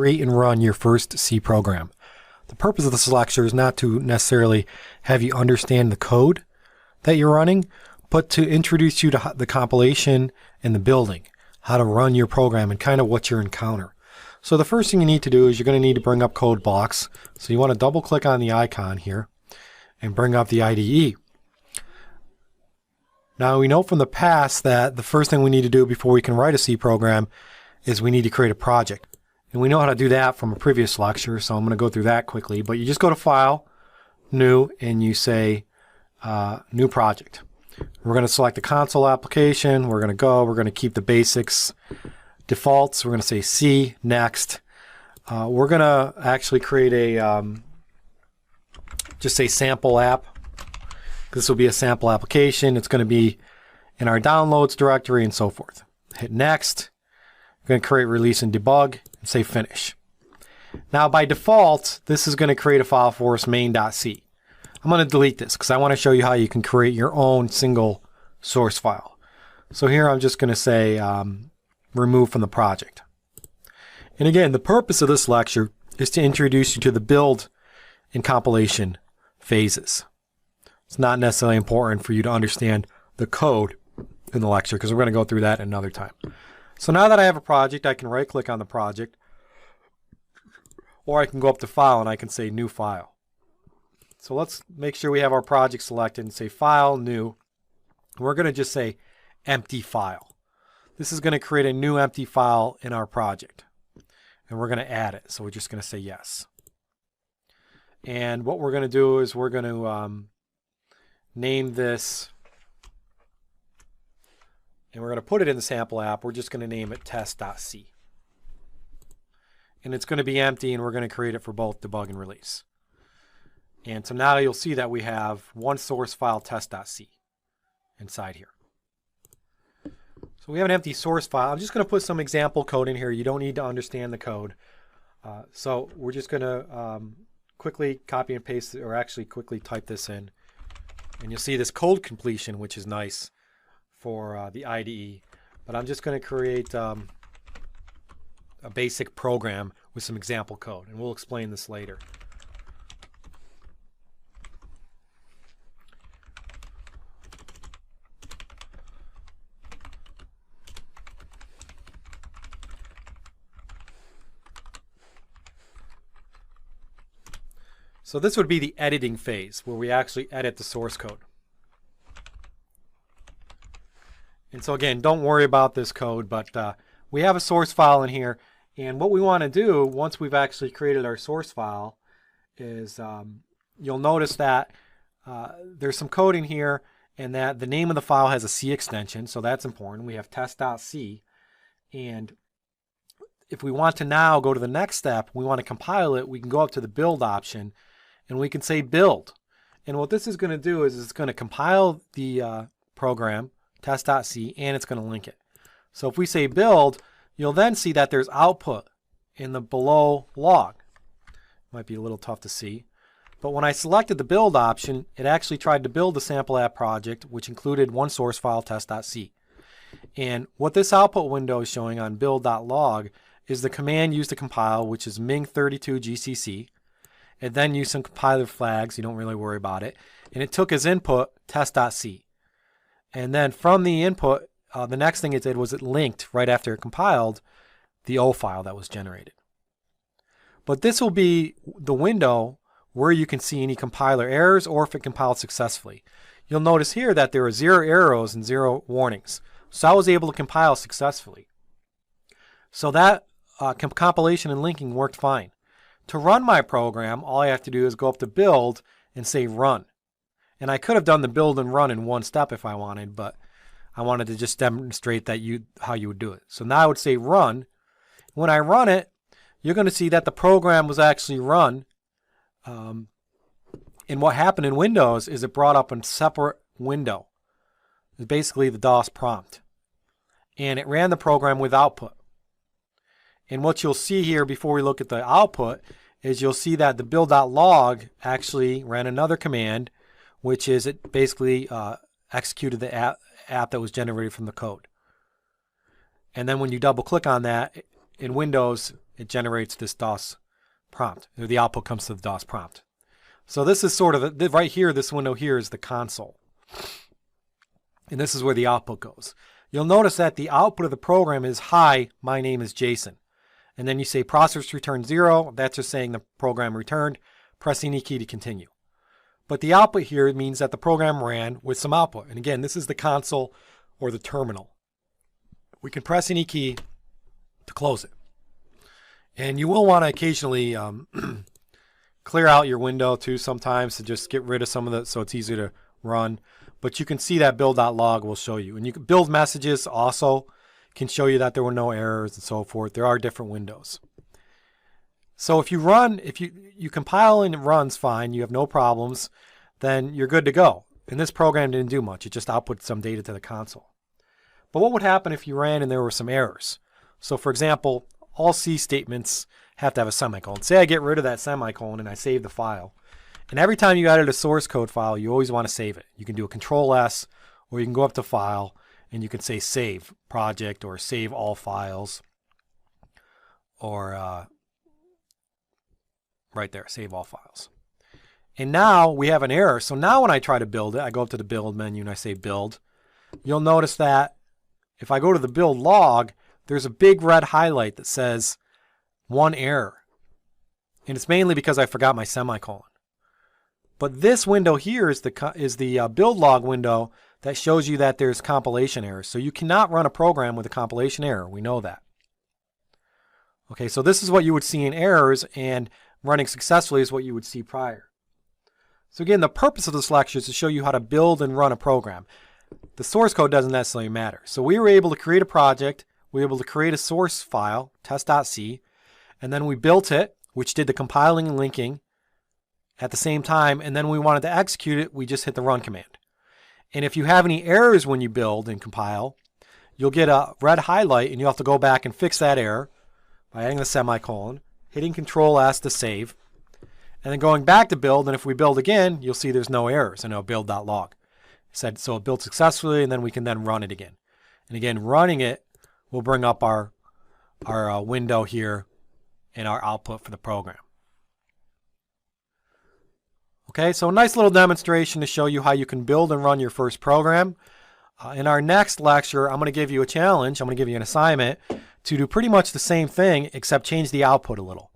create and run your first C program. The purpose of this lecture is not to necessarily have you understand the code that you're running, but to introduce you to the compilation and the building, how to run your program and kind of what you encounter. So the first thing you need to do is you're going to need to bring up code blocks. So you want to double click on the icon here and bring up the IDE. Now we know from the past that the first thing we need to do before we can write a C program is we need to create a project. And we know how to do that from a previous lecture, so I'm going to go through that quickly. But you just go to File, New, and you say New Project. We're going to select the console application. We're going to keep the basics defaults. We're going to say C, Next. We're going to actually create a, just say sample app. This will be a sample application. It's going to be in our downloads directory and so forth. Hit Next. We're going to create, release, and debug, and say Finish. Now by default, this is going to create a file for us, main.c. I'm going to delete this because I want to show you how you can create your own single source file. So here I'm just going to say remove from the project. And again, the purpose of this lecture is to introduce you to the build and compilation phases. It's not necessarily important for you to understand the code in the lecture because we're going to go through that another time. So now that I have a project, I can right click on the project, or I can go up to File and I can say New File. So let's make sure we have our project selected and say File, New. We're going to just say Empty File. This is going to create a new empty file in our project. And we're going to add it. So we're just going to say Yes. And what we're going to do is we're going to name this, and we're going to put it in the sample app. We're just going to name it test.c. And it's going to be empty, and we're going to create it for both debug and release. And so now you'll see that we have one source file, test.c, inside here. So we have an empty source file. I'm just going to put some example code in here. You don't need to understand the code. So we're just going to quickly copy and paste, or actually quickly type this in. And you'll see this code completion, which is nice for the IDE. But I'm just going to create a basic program with some example code. And we'll explain this later. So this would be the editing phase where we actually edit the source code. And so again, don't worry about this code, but we have a source file in here. And what we want to do once we've actually created our source file is you'll notice that there's some code in here and that the name of the file has a C extension. So that's important. We have test.c. And if we want to now go to the next step, we want to compile it, we can go up to the build option and we can say build. And what this is going to do is it's going to compile the program, test.c, and it's going to link it. So if we say build, you'll then see that there's output in the below log. Might be a little tough to see. But when I selected the build option, it actually tried to build the sample app project, which included one source file, test.c. And what this output window is showing on build.log is the command used to compile, which is Ming32GCC. It then used some compiler flags, you don't really worry about it. And it took as input test.c. And then from the input, the next thing it did was it linked, right after it compiled, the O file that was generated. But this will be the window where you can see any compiler errors or if it compiled successfully. You'll notice here that there are 0 arrows and 0 warnings. So I was able to compile successfully. So that compilation and linking worked fine. To run my program, all I have to do is go up to Build and say Run. And I could have done the build and run in one step if I wanted, but I wanted to just demonstrate that how you would do it. So now I would say Run. When I run it, you're going to see that the program was actually run. And what happened in Windows is it brought up a separate window. It's basically the DOS prompt. And it ran the program with output. And what you'll see here before we look at the output is you'll see that the build.log actually ran another command, which is it basically executed the app that was generated from the code. And then when you double click on that in Windows, it generates this DOS prompt. The output comes to the DOS prompt. So this is sort of, right here, this window here is the console. And this is where the output goes. You'll notice that the output of the program is, hi, my name is Jason. And then you say process return 0. That's just saying the program returned. Press any key to continue. But the output here means that the program ran with some output. And again, this is the console or the terminal. We can press any key to close it. And you will want to occasionally clear out your window too sometimes to just get rid of some of the, so it's easier to run. But you can see that build.log will show you. And you can build messages also can show you that there were no errors and so forth. There are different windows. So if you run, if you compile and it runs fine, you have no problems, then you're good to go. And this program didn't do much. It just output some data to the console. But what would happen if you ran and there were some errors? So for example, all C statements have to have a semicolon. Say I get rid of that semicolon and I save the file. And every time you edit a source code file, you always want to save it. You can do a Control S, or you can go up to File, and you can say Save Project, or Save All Files, or right there, Save All Files. And now we have an error. So now when I try to build it, I go up to the Build menu and I say Build. You'll notice that if I go to the build log, there's a big red highlight that says 1 error. And it's mainly because I forgot my semicolon. But this window here is the build log window that shows you that there's compilation errors. So you cannot run a program with a compilation error. We know that. Okay, so this is what you would see in errors, and running successfully is what you would see prior. So again, the purpose of this lecture is to show you how to build and run a program. The source code doesn't necessarily matter. So we were able to create a project. We were able to create a source file, test.c, and then we built it, which did the compiling and linking at the same time, and then we wanted to execute it, we just hit the run command. And if you have any errors when you build and compile, you'll get a red highlight and you'll have to go back and fix that error by adding the semicolon, hitting Control S to save, and then going back to build, and if we build again, you'll see there's no errors and it'll build.log. Said so it built successfully, and then we can then run it again. And again, running it will bring up our window here and our output for the program. Okay, so a nice little demonstration to show you how you can build and run your first program. In our next lecture, I'm going to give you a challenge. I'm going to give you an assignment to do pretty much the same thing, except change the output a little.